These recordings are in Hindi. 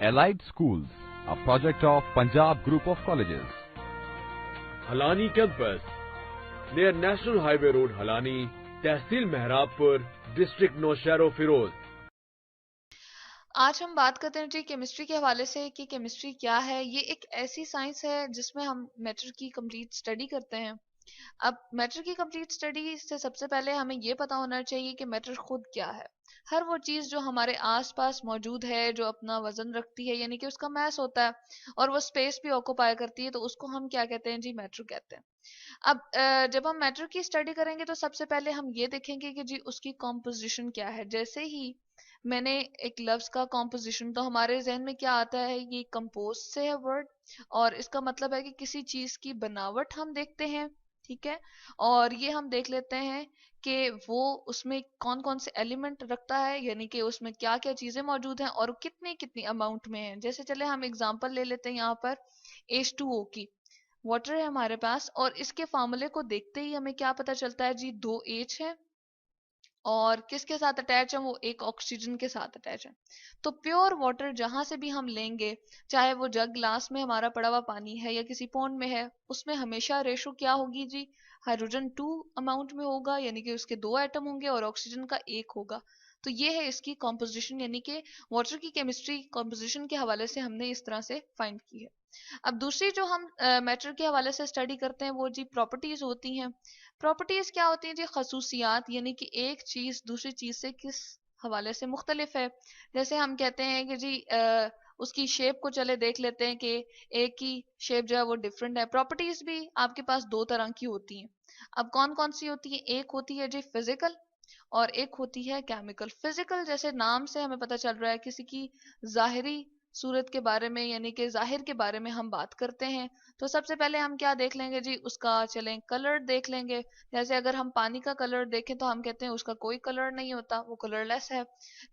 Allied Schools, a project of Punjab Group of Colleges. Halani campus near national highway road Halani, tehsil Mehrabpur, district Naushahro Feroze. आज हम बात करते हैं जी केमिस्ट्री के हवाले से कि केमिस्ट्री क्या है। ये एक ऐसी साइंस है जिसमें हम मैटर की कंप्लीट स्टडी करते हैं। अब मैटर की कंप्लीट स्टडी से सबसे पहले हमें ये पता होना चाहिए कि मैटर खुद क्या है। हर वो चीज जो हमारे आसपास मौजूद है, जो अपना वजन रखती है, यानी कि उसका मास होता है और वो स्पेस भी ऑक्यूपाई करती है, तो उसको हम क्या कहते हैं जी, मैटर कहते हैं। अब जब हम मैटर की स्टडी करेंगे तो सबसे पहले हम ये देखेंगे कि जी उसकी कॉम्पोजिशन क्या है। जैसे ही मैंने एक लफ्ज का कॉम्पोजिशन, तो हमारे जहन में क्या आता है, ये कंपोज से है वर्ड, और इसका मतलब है कि किसी चीज की बनावट हम देखते हैं, ठीक है। और ये हम देख लेते हैं कि वो उसमें कौन कौन से एलिमेंट रखता है, यानी कि उसमें क्या क्या चीजें मौजूद हैं और कितनी कितनी अमाउंट में है। जैसे चले हम एग्जांपल ले लेते हैं यहाँ पर H2O की। वाटर है हमारे पास और इसके फार्मूले को देखते ही हमें क्या पता चलता है जी, 2H है और किसके साथ अटैच है, वो एक ऑक्सीजन के साथ अटैच है। तो प्योर वाटर जहां से भी हम लेंगे, चाहे वो जग ग्लास में हमारा पड़ा हुआ पानी है या किसी पॉन्ड में है, उसमें हमेशा रेशो क्या होगी जी, हाइड्रोजन 2 अमाउंट में होगा, यानी कि उसके 2 एटम होंगे और ऑक्सीजन का 1 होगा। तो ये है इसकी कॉम्पोजिशन, यानी कि वाटर की केमिस्ट्री कॉम्पोजिशन के हवाले से हमने इस तरह से फाइंड की है। अब दूसरी जो हम मैटर के हवाले से स्टडी करते हैं वो जी प्रॉपर्टीज होती हैं। प्रॉपर्टीज क्या होती हैं जी, खसूसियात, यानी कि एक चीज दूसरी चीज से किस हवाले से मुख्तलिफ है। जैसे हम कहते हैं कि जी उसकी शेप को चले देख लेते हैं कि एक की शेप जो है वो डिफरेंट है। प्रॉपर्टीज भी आपके पास दो तरह की होती हैं। अब कौन कौन सी होती है, एक होती है जी फिजिकल और एक होती है केमिकल। फिजिकल जैसे नाम से हमें पता चल रहा है, किसी की जाहिरी सूरत के बारे में, यानी कि जाहिर के बारे में हम बात करते हैं। तो सबसे पहले हम क्या देख लेंगे जी, उसका चलें कलर देख लेंगे। जैसे अगर हम पानी का कलर देखें तो हम कहते हैं उसका कोई कलर नहीं होता, वो कलरलेस है।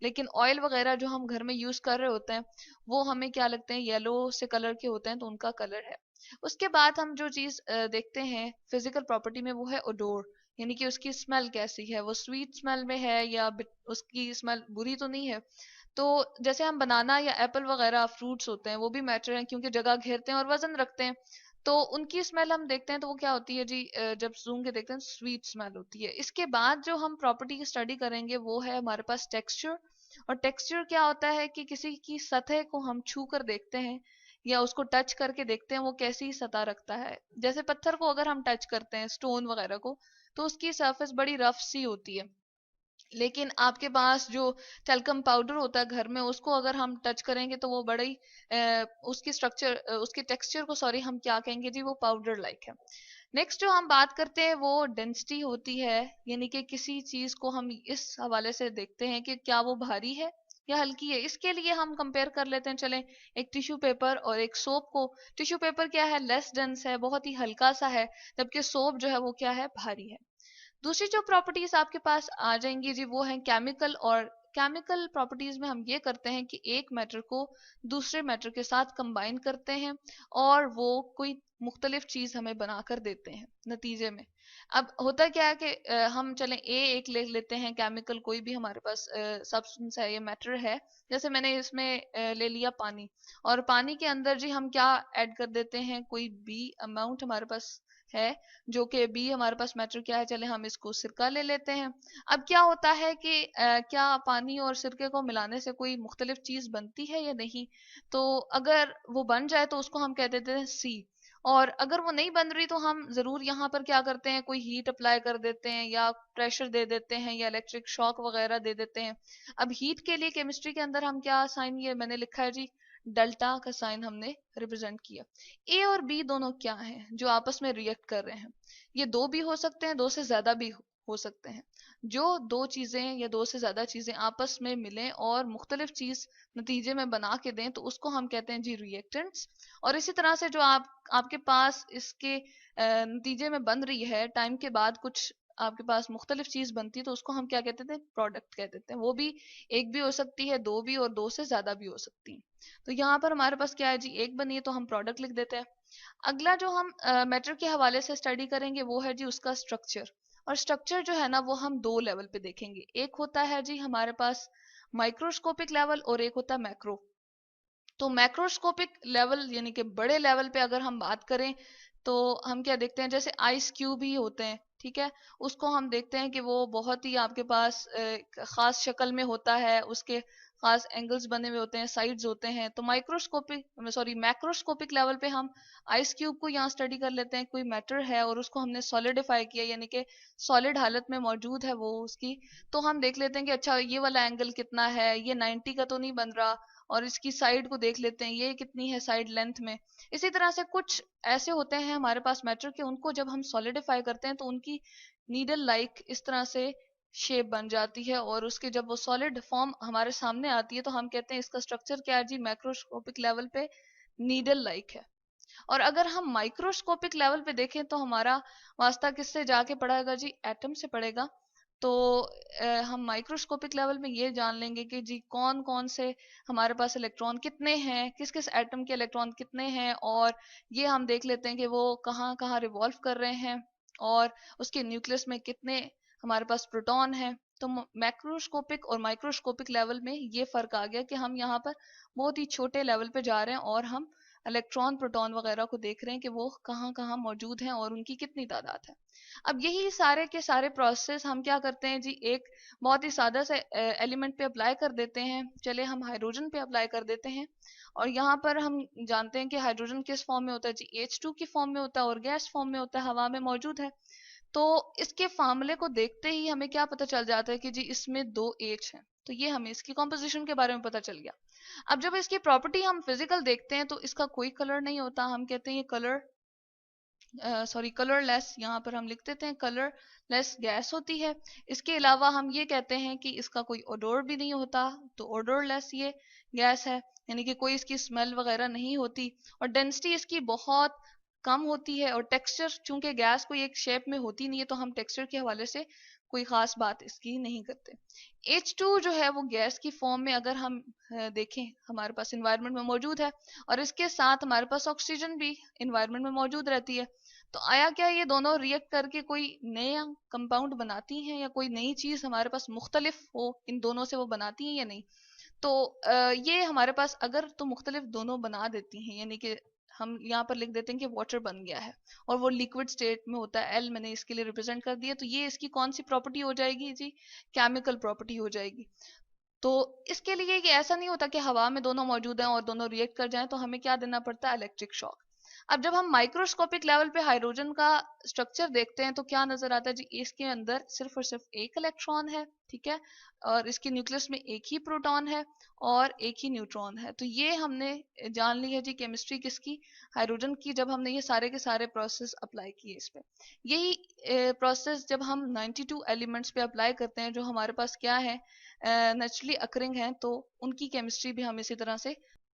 लेकिन ऑयल वगैरह जो हम घर में यूज कर रहे होते हैं वो हमें क्या लगते हैं, येलो से कलर के होते हैं, तो उनका कलर है। उसके बाद हम जो चीज देखते हैं फिजिकल प्रॉपर्टी में, वो है ओडोर, यानी कि उसकी स्मेल कैसी है, वो स्वीट स्मेल में है या उसकी स्मेल बुरी तो नहीं है। तो जैसे हम बनाना या एप्पल वगैरह फ्रूट्स होते हैं, वो भी मैटर हैं क्योंकि जगह घेरते हैं और वजन रखते हैं। तो उनकी स्मेल हम देखते हैं तो वो क्या होती है जी, जब सूंघ के देखते हैं स्वीट स्मेल होती है। इसके बाद जो हम प्रॉपर्टी की स्टडी करेंगे वो है हमारे पास टेक्सचर। और टेक्सचर क्या होता है कि किसी की सतह को हम छू कर देखते हैं या उसको टच करके देखते हैं वो कैसी सतह रखता है। जैसे पत्थर को अगर हम टच करते हैं, स्टोन वगैरह को, तो उसकी सरफेस बड़ी रफ सी होती है। लेकिन आपके पास जो टैल्कम पाउडर होता है घर में, उसको अगर हम टच करेंगे तो वो बड़ी उसकी स्ट्रक्चर उसके टेक्सचर को सॉरी हम क्या कहेंगे जी, वो पाउडर लाइक है। नेक्स्ट जो हम बात करते हैं वो डेंसिटी होती है, यानी कि किसी चीज को हम इस हवाले से देखते हैं कि क्या वो भारी है या हल्की है। इसके लिए हम कंपेयर कर लेते हैं, चलें एक टिश्यू पेपर और एक सोप को। टिश्यू पेपर क्या है, लेस डेंस है, बहुत ही हल्का सा है, जबकि सोप जो है वो क्या है, भारी है। दूसरी जो प्रॉपर्टीज आपके पास आ जाएंगी जी वो है केमिकल। और केमिकल प्रॉपर्टीज में हम ये करते हैं कि एक मैटर को दूसरे मैटर के साथ कंबाइन करते हैं और वो कोई मुख्तलिफ चीज हमें बनाकर देते हैं नतीजे में। अब होता क्या है कि हम चलें एक ले लेते हैं केमिकल, कोई भी हमारे पास सब्सटेंस है या मैटर है। जैसे मैंने इसमें ले लिया पानी, और पानी के अंदर जी हम क्या ऐड कर देते हैं, कोई बी अमाउंट हमारे पास है, जो कि बी हमारे पास मैटर क्या है, चले हम इसको सिरका ले लेते हैं। अब क्या होता है कि क्या पानी और सिरके को मिलाने से कोई मुख्तलिफ चीज बनती है या नहीं। तो अगर वो बन जाए तो उसको हम कह देते हैं सी। और अगर वो नहीं बन रही तो हम जरूर यहाँ पर क्या करते हैं, कोई हीट अप्लाई कर देते हैं या प्रेशर दे देते हैं या इलेक्ट्रिक शॉक वगैरह दे देते हैं। अब हीट के लिए केमिस्ट्री के अंदर हम क्या साइन, ये मैंने लिखा है जी, डेल्टा का साइन हमने रिप्रेजेंट किया। ए और बी दोनों क्या हैं जो आपस में रिएक्ट कर रहे हैं। ये दो भी हो सकते हैं, दो से ज्यादा भी हो सकते हैं। जो दो चीजें या दो से ज्यादा चीजें आपस में मिलें और मुख्तलिफ चीज नतीजे में बना के दें तो उसको हम कहते हैं जी रिएक्टेंट्स। और इसी तरह से जो आपके पास इसके नतीजे में बन रही है, टाइम के बाद कुछ आपके पास मुख्तलिफ चीज बनती है तो उसको हम क्या कहते थे, प्रोडक्ट कहते थे। वो भी एक भी हो सकती है, दो भी, और दो से ज्यादा भी हो सकती है। तो यहाँ पर हमारे पास क्या है जी, एक बनी है तो हम प्रोडक्ट लिख देते हैं। अगला जो हम मैटर के हवाले से स्टडी करेंगे वो है जी उसका स्ट्रक्चर। और स्ट्रक्चर जो है ना वो हम दो लेवल पे देखेंगे। एक होता है जी हमारे पास माइक्रोस्कोपिक लेवल और एक होता है मैक्रो। तो मैक्रोस्कोपिक लेवल यानी कि बड़े लेवल पे अगर हम बात करें तो हम क्या देखते हैं, जैसे आइस क्यूब ही होते हैं, ठीक है। उसको हम देखते हैं कि वो बहुत ही आपके पास खास शक्ल में होता है, उसके खास एंगल्स बने हुए होते हैं, साइड्स होते हैं। तो मैक्रोस्कोपिक लेवल पे हम आइस क्यूब को यहाँ स्टडी कर लेते हैं, कोई मैटर है और उसको हमने सॉलिडिफाई किया यानी कि सॉलिड हालत में मौजूद है वो उसकी, तो हम देख लेते हैं कि अच्छा ये वाला एंगल कितना है, ये 90 का तो नहीं बन रहा, और इसकी साइड को देख लेते हैं ये कितनी है साइड लेंथ में। इसी तरह से कुछ ऐसे होते हैं हमारे पास मैटर के, उनको जब हम सॉलिडिफाई करते हैं तो उनकी नीडल लाइक इस तरह से शेप बन जाती है, और उसके जब वो सॉलिड फॉर्म हमारे सामने आती है तो हम कहते हैं इसका स्ट्रक्चर क्या है जी, मैक्रोस्कोपिक लेवल पे नीडल लाइक है। और अगर हम माइक्रोस्कोपिक लेवल पे देखें तो हमारा वास्ता किससे जाके पड़ेगा जी, एटम से पड़ेगा। तो हम माइक्रोस्कोपिक लेवल में ये जान लेंगे कि जी कौन कौन से हमारे पास इलेक्ट्रॉन कितने हैं, किस किस एटम के इलेक्ट्रॉन कितने हैं, और ये हम देख लेते हैं कि वो कहाँ कहाँ रिवॉल्व कर रहे हैं, और उसके न्यूक्लियस में कितने हमारे पास प्रोटॉन है। तो मैक्रोस्कोपिक और माइक्रोस्कोपिक लेवल में ये फर्क आ गया कि हम यहाँ पर बहुत ही छोटे लेवल पे जा रहे हैं और हम इलेक्ट्रॉन प्रोटॉन वगैरह को देख रहे हैं कि वो कहाँ कहाँ मौजूद हैं और उनकी कितनी तादाद है। अब यही सारे के सारे प्रोसेस हम क्या करते हैं जी, एक बहुत ही सादा से एलिमेंट पे अप्लाई कर देते हैं। चले हम हाइड्रोजन पे अप्लाई कर देते हैं, और यहाँ पर हम जानते हैं कि हाइड्रोजन किस फॉर्म में होता है जी, H2 की फॉर्म में होता है और गैस फॉर्म में होता है, हवा में मौजूद है। तो इसके फार्मूले को देखते ही हमें क्या पता चल जाता है कि जी इसमें 2 H है, तो ये हमें इसकी कॉम्पोजिशन के बारे में पता चल गया। अब जब इसकी प्रॉपर्टी हम फिजिकल देखते हैं तो इसका कोई कलर नहीं होता, हम कहते हैं ये कलरलेस, यहाँ पर हम लिख देते हैं कलरलेस गैस होती है। इसके अलावा हम ये कहते हैं कि इसका कोई ओडोर भी नहीं होता, तो ओडोरलेस ये गैस है, यानी कि कोई इसकी स्मेल वगैरह नहीं होती, और डेंसिटी इसकी बहुत कम होती है, और टेक्सचर चूंकि गैस कोई एक शेप में होती नहीं है तो हम टेक्सचर के हवाले से कोई खास बात इसकी नहीं करते। H2 जो है वो गैस की फॉर्म में अगर हम देखें हमारे पास इन्वायरमेंट में मौजूद है, और इसके साथ हमारे पास ऑक्सीजन भी इन्वायरमेंट में मौजूद रहती है। तो आया क्या, ये दोनों रिएक्ट करके कोई नया कंपाउंड बनाती हैं, या कोई नई चीज हमारे पास मुख्तलिफ हो इन दोनों से वो बनाती हैं या नहीं। तो ये हमारे पास अगर तो मुख्तलिफ दोनों बना देती हैं, यानी कि हम यहाँ पर लिख देते हैं कि वाटर बन गया है और वो लिक्विड स्टेट में होता है, एल मैंने इसके लिए रिप्रेजेंट कर दिया, तो ये इसकी कौन सी प्रॉपर्टी हो जाएगी जी, केमिकल प्रॉपर्टी हो जाएगी। तो इसके लिए ये ऐसा नहीं होता कि हवा में दोनों मौजूद हैं और दोनों रिएक्ट कर जाएं, तो हमें क्या देना पड़ता है, इलेक्ट्रिक शॉक। अब जब हम माइक्रोस्कोपिक लेवल पे हाइड्रोजन का स्ट्रक्चर देखते हैं तो क्या नजर आता है जी, इसके अंदर सिर्फ और सिर्फ एक इलेक्ट्रॉन है, ठीक है, और इसके न्यूक्लियस में एक ही प्रोटॉन है और एक ही न्यूट्रॉन है। तो ये हमने जान ली है जी केमिस्ट्री किसकी, हाइड्रोजन की, जब हमने ये सारे के सारे प्रोसेस अप्लाई किए इस पे। यही प्रोसेस जब हम 92 एलिमेंट्स पे अप्लाई करते हैं जो हमारे पास क्या है, नेचुरली अकरिंग है, तो उनकी केमिस्ट्री भी हम इसी तरह से